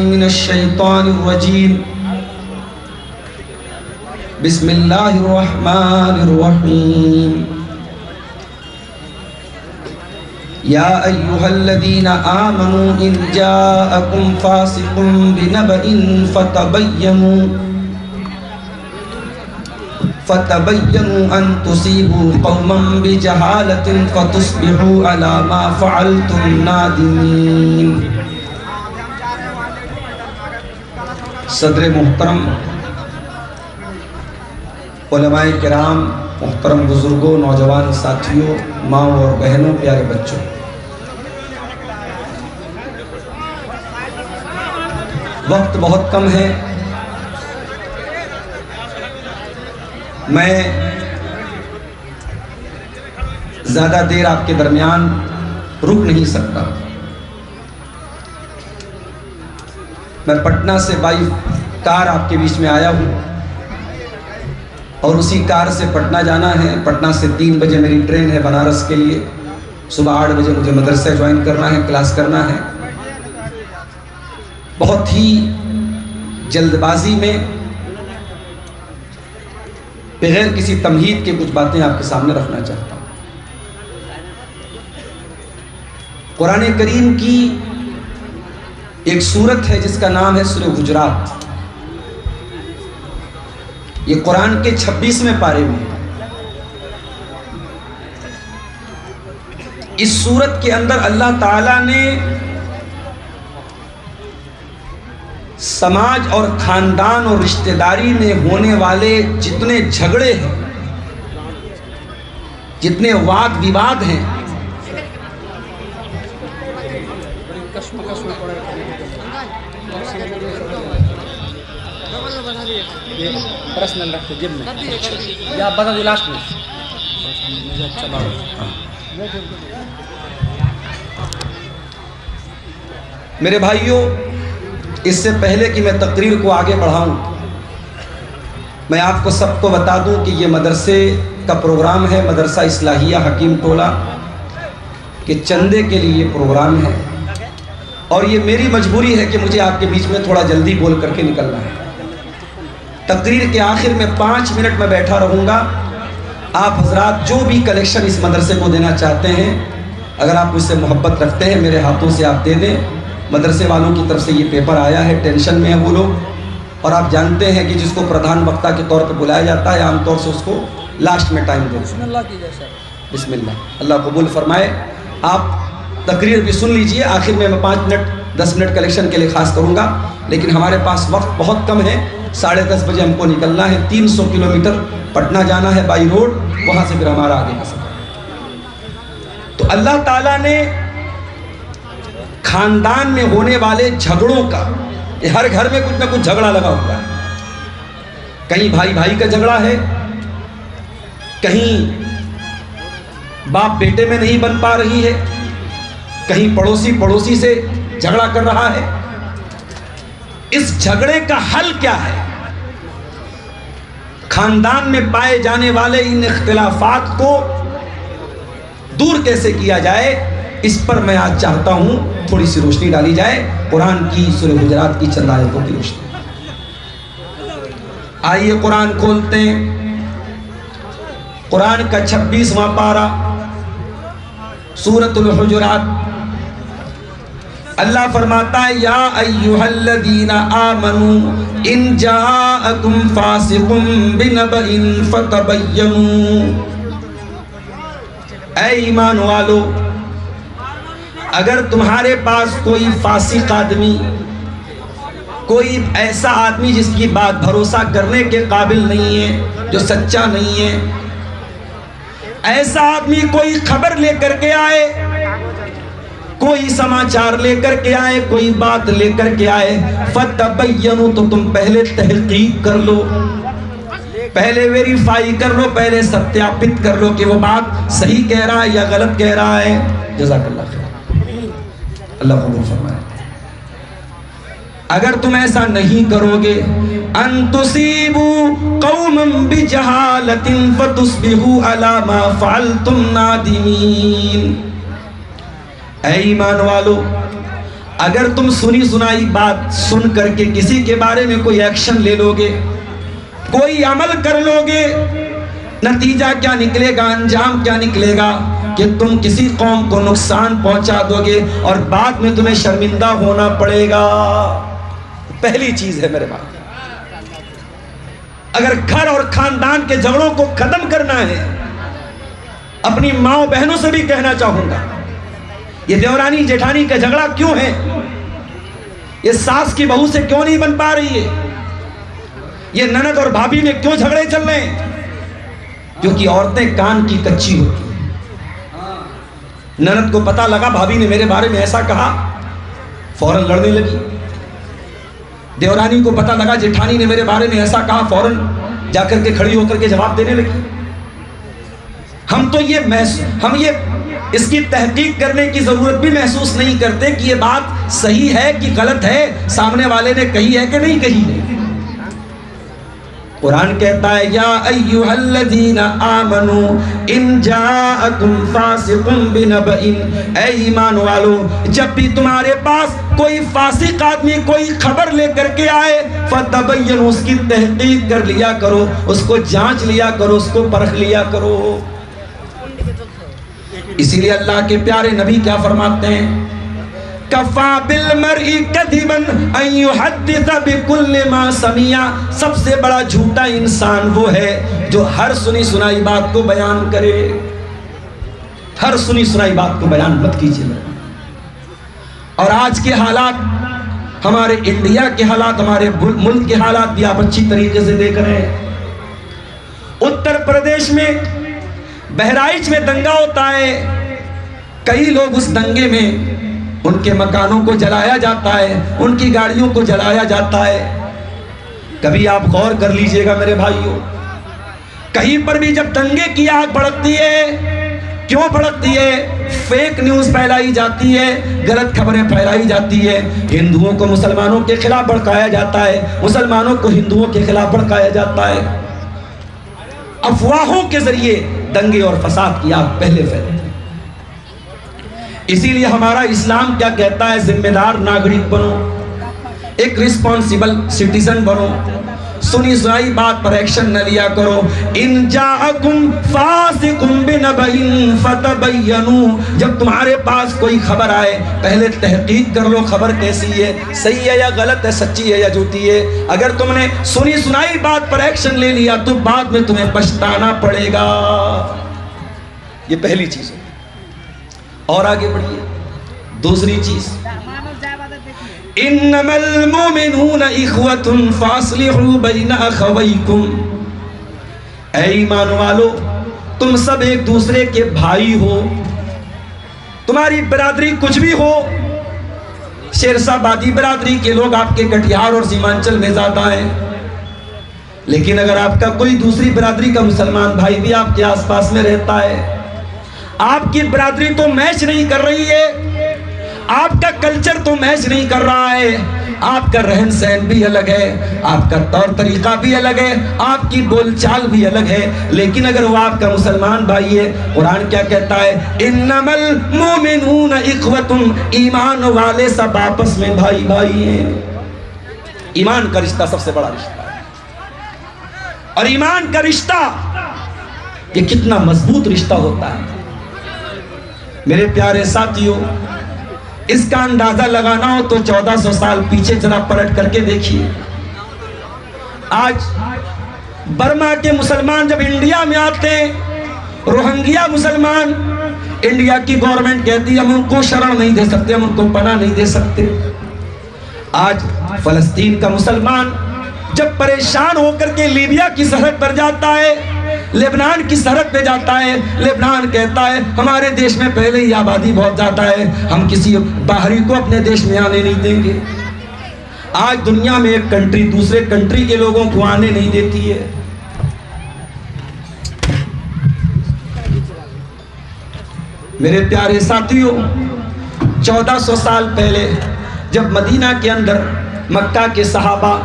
من الشیطان الرجیم بسم اللہ الرحمن الرحیم یا ایہا الذین آمنوا ان جاءکم فاسق بنبأ فتبینوا ان تصیبوا قوما بجہالۃ فتصبحوا علی ما فعلتم نادمین۔ صدر محترم، علماء کرام، محترم بزرگوں، نوجوان ساتھیوں، ماں اور بہنوں، پیارے بچوں، وقت بہت کم ہے، میں زیادہ دیر آپ کے درمیان رک نہیں سکتا۔ میں پٹنہ سے بائی کار آپ کے بیچ میں آیا ہوں اور اسی کار سے پٹنہ جانا ہے۔ پٹنہ سے 3 بجے میری ٹرین ہے بنارس کے لیے، صبح 8 بجے مجھے مدرسہ جوائن کرنا ہے، کلاس کرنا ہے۔ بہت ہی جلد بازی میں بغیر کسی تمہید کے کچھ باتیں آپ کے سامنے رکھنا چاہتا ہوں۔ قرآن کریم کی ایک سورت ہے جس کا نام ہے سورہ حجرات۔ یہ قرآن کے 26ویں پارے میں ہے۔ اس سورت کے اندر اللہ تعالیٰ نے سماج اور خاندان اور رشتہ داری میں ہونے والے جتنے جھگڑے ہیں، جتنے واد وواد ہیں، پرسنل رکھتے جب میں یا آپ بتا دیں لاسٹ میں۔ میرے بھائیوں، اس سے پہلے کہ میں تقریر کو آگے بڑھاؤں، میں آپ کو سب کو بتا دوں کہ یہ مدرسے کا پروگرام ہے، مدرسہ اصلاحیہ حکیم ٹولہ کے چندے کے لیے پروگرام ہے، اور یہ میری مجبوری ہے کہ مجھے آپ کے بیچ میں تھوڑا جلدی بول کر کے نکلنا ہے۔ تقریر کے آخر میں 5 منٹ میں بیٹھا رہوں گا۔ آپ حضرات جو بھی کلیکشن اس مدرسے کو دینا چاہتے ہیں، اگر آپ مجھ سے محبت رکھتے ہیں، میرے ہاتھوں سے آپ دے دیں۔ مدرسے والوں کی طرف سے یہ پیپر آیا ہے، ٹینشن میں ہے وہ لوگ، اور آپ جانتے ہیں کہ جس کو پردھان وقتہ کے طور پہ بلایا جاتا ہے عام طور سے اس کو لاسٹ میں ٹائم دے۔ بسم اللہ کیجیے سر۔ بسم اللہ، اللہ قبول فرمائے۔ آپ تقریر بھی سن لیجئے، آخر میں 5 منٹ 10 منٹ کلیکشن کے لیے خاص کروں گا، لیکن ہمارے پاس وقت بہت کم ہے۔ 10:30 بجے ہم کو نکلنا ہے، 300 کلومیٹر پٹنہ جانا ہے بائی روڈ، وہاں سے پھر ہمارا آگے کا سفر۔ تو اللہ تعالیٰ نے خاندان میں ہونے والے جھگڑوں کا، یہ ہر گھر میں کچھ نہ کچھ جھگڑا لگا ہوا ہے۔ کہیں بھائی بھائی کا جھگڑا ہے، کہیں باپ بیٹے میں نہیں بن پا رہی ہے، کہیں پڑوسی پڑوسی سے جھگڑا کر رہا ہے۔ اس جھگڑے کا حل کیا ہے؟ خاندان میں پائے جانے والے ان اختلافات کو دور کیسے کیا جائے، اس پر میں آج چاہتا ہوں تھوڑی سی روشنی ڈالی جائے، قرآن کی سورہ حجرات کی چند آیتوں کی روشنی۔ آئیے قرآن کھولتے ہیں، قرآن کا 26واں پارہ، سورۃ الحجرات۔ اللہ فرماتا ہے یا ایہا الذین آمنوا ان جاءکم فاسق بنبأ فتبینوا۔ اے ایمان والو، اگر تمہارے پاس کوئی فاسق آدمی، کوئی ایسا آدمی جس کی بات بھروسہ کرنے کے قابل نہیں ہے، جو سچا نہیں ہے، ایسا آدمی کوئی خبر لے کر کے آئے، کوئی سماچار لے کر کے آئے، کوئی بات لے کر کے آئے، فتبینوا، تو تم پہلے تحقیق کر لو، پہلے ویریفائی کر لو، پہلے ستیاپت کر لو کہ وہ بات صحیح کہہ رہا ہے یا غلط کہہ رہا ہے۔ جزاک اللہ خیر، اللہ قبول فرمائے۔ اگر تم ایسا نہیں کرو گے، ان تصیبوا قوما بجہالۃ فتصبحوا علی ما فعلتم نادمین۔ اے ایمان والو، اگر تم سنی سنائی بات سن کر کے کسی کے بارے میں کوئی ایکشن لے لو گے، کوئی عمل کر لو گے، نتیجہ کیا نکلے گا، انجام کیا نکلے گا کہ تم کسی قوم کو نقصان پہنچا دو گے اور بعد میں تمہیں شرمندہ ہونا پڑے گا۔ پہلی چیز ہے میرے بھائی، اگر گھر اور خاندان کے جھگڑوں کو ختم کرنا ہے، اپنی ماں بہنوں سے بھی کہنا چاہوں گا، یہ دیورانی جیٹھانی کا جھگڑا کیوں ہے، یہ ساس کی بہو سے کیوں نہیں بن پا رہی ہے، یہ نند اور بھابھی میں کیوں جھگڑے چل رہے ہیں؟ کیونکہ عورتیں کان کی کچی ہوتی ہیں۔ نند کو پتا لگا بھابھی نے میرے بارے میں ایسا کہا، فوراً لڑنے لگی۔ دیورانی کو پتا لگا جیٹھانی نے میرے بارے میں ایسا کہا، فوراً جا کر کے کھڑی ہو کر کے جواب دینے لگی۔ ہم اس کی تحقیق کرنے کی ضرورت بھی محسوس نہیں کرتے کہ یہ بات صحیح ہے کہ غلط ہے، سامنے والے نے کہی ہے کہ نہیں کہی ہے۔ قرآن کہتا ہے یا ایھا الذین آمنوا ان جاءکم فاسق بنبأ، اے ایمان والو جب بھی تمہارے پاس کوئی فاسق آدمی کوئی خبر لے کر کے آئے، فتبینوا، اس کی تحقیق کر لیا کرو، اس کو جانچ لیا کرو، اس کو پرکھ لیا کرو۔ اسی لیے اللہ کے پیارے نبی کیا فرماتے ہیں، کفا بالمرء کذبا ان یحدث بکل ما سمع، سب سے بڑا جھوٹا انسان وہ ہے جو ہر سنی سنائی بات کو بیان کرے۔ ہر سنی سنائی بات کو بیان مت کیجیے۔ اور آج کے حالات، ہمارے انڈیا کے حالات، ہمارے ملک کے حالات بھی آپ اچھی طریقے سے دیکھ رہے ہیں۔ اتر پردیش میں بہرائچ میں دنگا ہوتا ہے، کئی لوگ اس دنگے میں ان کے مکانوں کو جلایا جاتا ہے، ان کی گاڑیوں کو جلایا جاتا ہے۔ کبھی آپ غور کر لیجئے گا میرے بھائیوں، کہیں پر بھی جب دنگے کی آگ بھڑکتی ہے، کیوں بھڑکتی ہے؟ فیک نیوز پھیلائی جاتی ہے، غلط خبریں پھیلائی جاتی ہے، ہندوؤں کو مسلمانوں کے خلاف بھڑکایا جاتا ہے، مسلمانوں کو ہندوؤں کے خلاف بھڑکایا جاتا ہے۔ افواہوں کے ذریعے دنگے اور فساد کی آگ پہلے پھیلتی ہے۔ اسی لیے ہمارا اسلام کیا کہتا ہے؟ ذمہ دار ناگرک بنو، ایک رسپانسیبل سٹیزن بنو، سنی سنائی بات پر ایکشن نہ لیا کرو۔ ان جاءکم فاسق بنبأ فتبینوا، جب تمہارے پاس کوئی خبر آئے پہلے تحقیق کر لو، خبر کیسی ہے، صحیح ہے یا غلط ہے، سچی ہے یا جھوٹی ہے۔ اگر تم نے سنی سنائی بات پر ایکشن لے لیا تو بعد میں تمہیں پچھتانا پڑے گا۔ یہ پہلی چیز ہے۔ اور آگے بڑھیے، دوسری چیز، انما المؤمنون اخوۃ فاصلحوا بین اخویکم، اے ایمان والو تم سب ایک دوسرے کے بھائی ہو، تمہاری برادری کچھ بھی ہو، شیرشاہ بادی برادری کے لوگ آپ کے کٹیہار اور سیمانچل میں زیادہ ہیں، لیکن اگر آپ کا کوئی دوسری برادری کا مسلمان بھائی بھی آپ کے آس پاس میں رہتا ہے، آپ کی برادری تو میچ نہیں کر رہی ہے، آپ کا کلچر تو میچ نہیں کر رہا ہے، آپ کا رہن سہن بھی الگ ہے، آپ کا طور طریقہ بھی الگ ہے، آپ کی بول چال بھی الگ ہے، لیکن اگر وہ آپ کا مسلمان بھائی ہے، قرآن کیا کہتا ہے؟ انما المؤمنون اخوۃ، ایمان والے سب آپس میں بھائی بھائی ہیں۔ ایمان کا رشتہ سب سے بڑا رشتہ ہے، اور ایمان کا رشتہ یہ کتنا مضبوط رشتہ ہوتا ہے میرے پیارے ساتھیوں۔ اس کا اندازہ لگانا ہو تو 1400 سال پیچھے ذرا پلٹ کر کے دیکھیے۔ آج برما کے مسلمان جب انڈیا میں آتے ہیں، روہنگیا مسلمان، انڈیا کی گورنمنٹ کہتی ہے ہم ان کو شرح نہیں دے سکتے، ہم ان کو پناہ نہیں دے سکتے۔ آج فلسطین کا مسلمان جب پریشان ہو کر کے لیبیا کی سرحد پر جاتا ہے، لبنان کی سرحد پہ جاتا ہے، لبنان کہتا ہے ہمارے دیش میں پہلے ہی آبادی بہت زیادہ ہے، ہم کسی باہری کو اپنے دیش میں آنے نہیں دیں گے۔ آج دنیا میں ایک کنٹری دوسرے کنٹری کے لوگوں کو آنے نہیں دیتی ہے۔ میرے پیارے ساتھیوں، 1400 سال پہلے جب مدینہ کے اندر مکہ کے صحابہ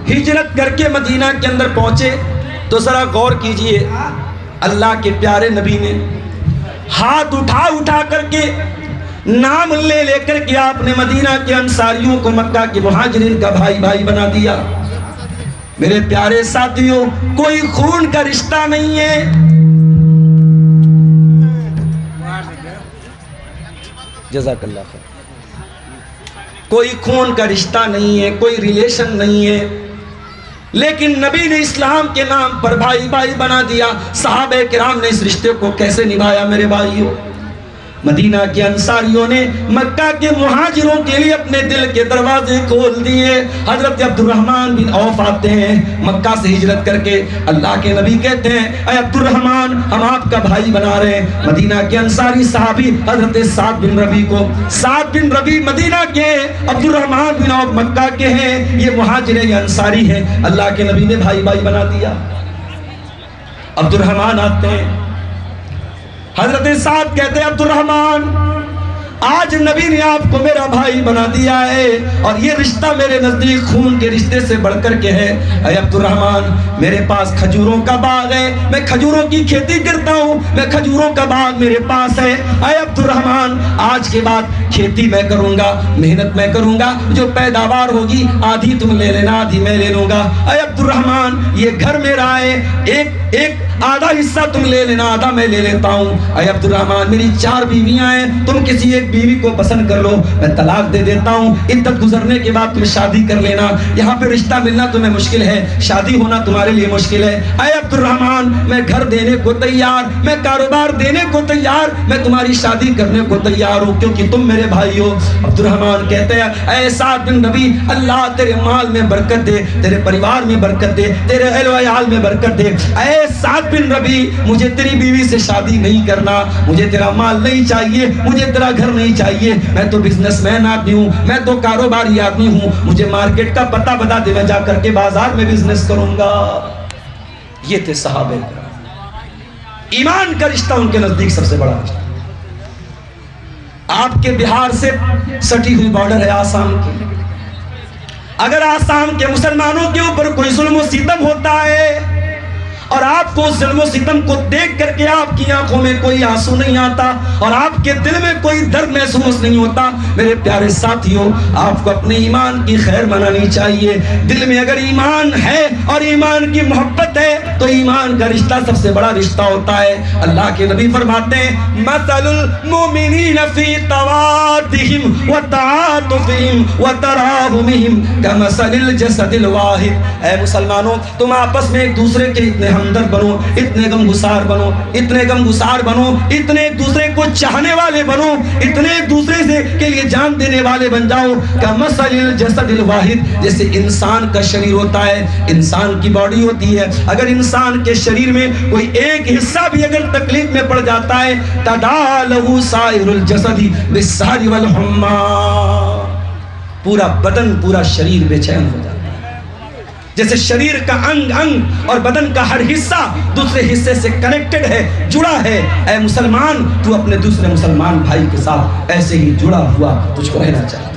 ہجرت کر کے مدینہ کے اندر پہنچے تو ذرا غور کیجئے، اللہ کے پیارے نبی نے ہاتھ اٹھا کر کے نام لے لے کر کے آپ نے مدینہ کے انصاریوں کو مکہ کے مہاجرین کا بھائی بھائی بنا دیا۔ میرے پیارے ساتھیوں، کوئی خون کا رشتہ نہیں ہے، جزاک اللہ خیر، کوئی خون کا رشتہ نہیں ہے، کوئی ریلیشن نہیں ہے، لیکن نبی نے اسلام کے نام پر بھائی بھائی بنا دیا۔ صحابہ کرام نے اس رشتے کو کیسے نبھایا میرے بھائیوں؟ مدینہ کے انصاریوں نے مکہ کے مہاجروں کے لیے اپنے دل کے دروازے کھول دیے۔ حضرت عبد الرحمن بن عوف آتے ہیں مکہ سے ہجرت کر کے، اللہ کے نبی کہتے ہیں اے عبد الرحمن، ہم آپ کا بھائی بنا رہے ہیں۔ مدینہ کے انصاری صحابی حضرت سعد بن ربی کو، سعد بن ربی مدینہ کے، عبد الرحمن بن عوف مکہ کے ہیں، یہ مہاجر ہیں، یہ انصاری ہیں، اللہ کے نبی نے بھائی بھائی بنا دیا۔ عبد الرحمن آتے ہیں، حضرت سعد کہتے ہیں عبد الرحمن، آج نبی نے آپ کو میرا بھائی بنا دیا ہے، اور یہ رشتہ میرے نزدیک خون کے رشتے سے بڑھ کر کے ہے۔ اے عبد الرحمن، میرے پاس کھجوروں کا باغ ہے، میں کھجوروں کی کھیتی کرتا ہوں، میں کھجوروں کا باغ میرے پاس ہے۔ اے عبد الرحمن، آج کے بعد کھیتی میں کروں گا، محنت میں کروں گا، جو پیداوار ہوگی آدھی تم لے لینا، آدھی میں لے لوں گا۔ اے عبد الرحمن، یہ گھر میرا ہے، ایک آدھا حصہ تم لے لینا، آدھا میں لے لیتا ہوں۔ اے عبد الرحمن، میری 4 بیویاں ہیں، تم کسی ایک بیوی کو پسند کر لو، میں طلاق دے دیتا ہوں، عدت گزرنے کے بعد تم شادی کر لینا۔ یہاں پہ رشتہ ملنا تمہیں مشکل ہے، شادی ہونا تمہارے لیے مشکل ہے۔ اے عبد الرحمن، میں گھر دینے کو تیار، میں کاروبار دینے کو تیار، میں تمہاری شادی کرنے کو تیار ہوں، کیونکہ تم میرے بھائی ہو۔ عبد الرحمن کہتے ہیں اے سعد بن ربی، اللہ تیرے مال میں برکت دے، تیرے پریوار میں برکت دے، تیرے اہل و عیال میں برکت دے۔ اے سعد بن ربی، مجھے تیری بیوی سے شادی نہیں کرنا، مجھے تیرا مال نہیں چاہیے، مجھے تیرا گھر نہیں چاہیے، میں تو بزنس مین آدمی ہوں، میں تو کاروباری آدمی ہوں، مجھے مارکیٹ کا پتہ بتا دے، میں جا کر کے بازار میں بزنس کروں گا۔ یہ تھے صحابہ کرام، ایمان کا رشتہ ان کے نزدیک سب سے بڑا رشتہ۔ آپ کے بہار سے سٹی ہوئی بارڈر ہے آسام کی، اگر آسام کے مسلمانوں کے اوپر کوئی ظلم و ستم ہوتا ہے اور آپ کو ظلم و ستم کو دیکھ کر کے آپ کی آنکھوں میں کوئی آنسو نہیں آتا اور آپ کے دل میں کوئی درد محسوس نہیں ہوتا، میرے پیارے ساتھیوں، آپ کو اپنے ایمان کی خیر منانی چاہیے۔ دل میں اگر ایمان ہے اور ایمان کی محبت ہے تو ایمان کا رشتہ سب سے بڑا رشتہ ہوتا ہے۔ اللہ کے نبی فرماتے ہیں مثل المؤمنین فی توادہم وتعاطفہم وتراحمہم کمثل الجسد الواحد۔ اے مسلمانوں، تم آپس میں ایک دوسرے کے اتنے ہمدرد بنو، اتنے غمگسار بنو، اتنے غمگسار بنو، اتنے ایک دوسرے کو چاہنے والے بنو، اتنے ایک دوسرے سے کے لیے جان دینے والے بن جاؤ۔ کمثل الجسد الواحد، جیسے انسان کا شریر ہوتا ہے، انسان کی باڈی ہوتی ہے، اگر انسان کے شریر میں کوئی ایک حصہ بھی اگر تکلیف میں پڑ جاتا ہے تداعی لہ سائر الجسد بالسہر والحمى، پورا بدن، پورا شریر بے چین ہو جاتا ہے۔ جیسے شریر کا انگ اور بدن کا ہر حصہ دوسرے حصے سے کنیکٹڈ ہے، جڑا ہے، اے مسلمان تو اپنے دوسرے مسلمان بھائی کے ساتھ ایسے ہی جڑا ہوا تجھ کو رہنا چاہیے۔